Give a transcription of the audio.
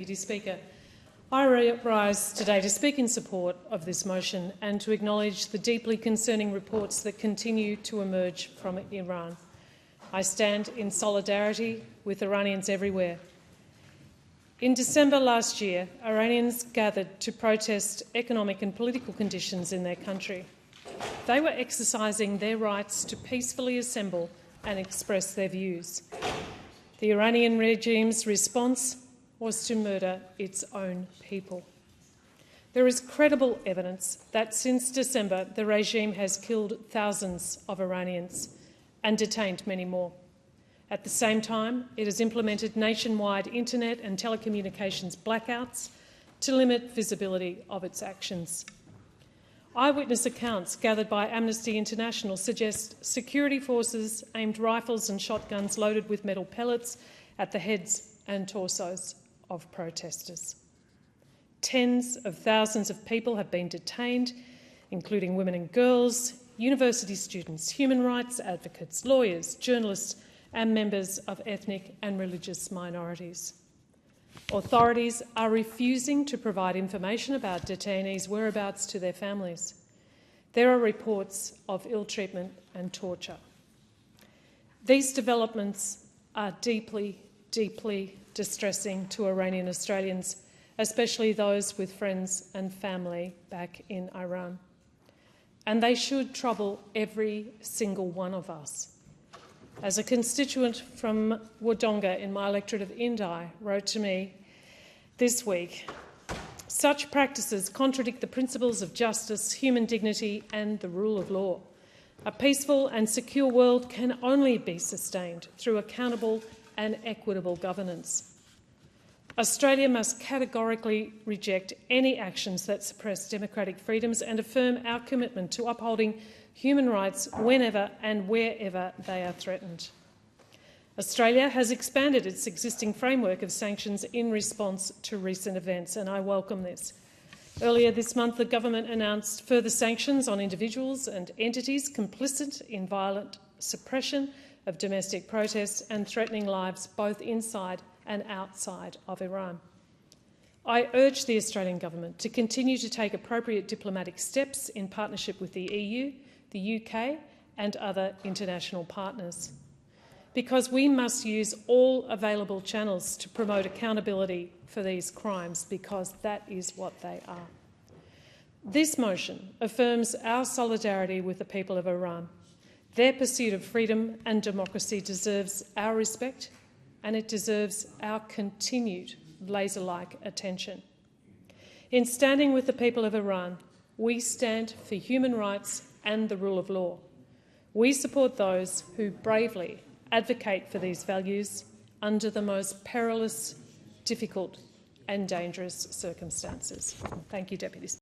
Deputy Speaker, I rise today to speak in support of this motion and to acknowledge the deeply concerning reports that continue to emerge from Iran. I stand in solidarity with Iranians everywhere. In December last year, Iranians gathered to protest economic and political conditions in their country. They were exercising their rights to peacefully assemble and express their views. The Iranian regime's response was to murder its own people. There is credible evidence that since December the regime has killed thousands of Iranians and detained many more. At the same time, it has implemented nationwide internet and telecommunications blackouts to limit visibility of its actions. Eyewitness accounts gathered by Amnesty International suggest security forces aimed rifles and shotguns loaded with metal pellets at the heads and torsos of protesters. Tens of thousands of people have been detained, including women and girls, university students, human rights advocates, lawyers, journalists and members of ethnic and religious minorities. Authorities are refusing to provide information about detainees' whereabouts to their families. There are reports of ill treatment and torture. These developments are deeply, deeply distressing to Iranian Australians, especially those with friends and family back in Iran. And they should trouble every single one of us. As a constituent from Wodonga in my electorate of Indi wrote to me this week, such practices contradict the principles of justice, human dignity and the rule of law. A peaceful and secure world can only be sustained through accountable and equitable governance. Australia must categorically reject any actions that suppress democratic freedoms and affirm our commitment to upholding human rights whenever and wherever they are threatened. Australia has expanded its existing framework of sanctions in response to recent events, and I welcome this. Earlier this month, the government announced further sanctions on individuals and entities complicit in violent suppression of domestic protests and threatening lives both inside and outside of Iran. I urge the Australian government to continue to take appropriate diplomatic steps in partnership with the EU, the UK and other international partners, because we must use all available channels to promote accountability for these crimes, because that is what they are. This motion affirms our solidarity with the people of Iran. Their pursuit of freedom and democracy deserves our respect, and it deserves our continued laser-like attention. In standing with the people of Iran, we stand for human rights and the rule of law. We support those who bravely advocate for these values under the most perilous, difficult and dangerous circumstances. Thank you, Deputy Speaker.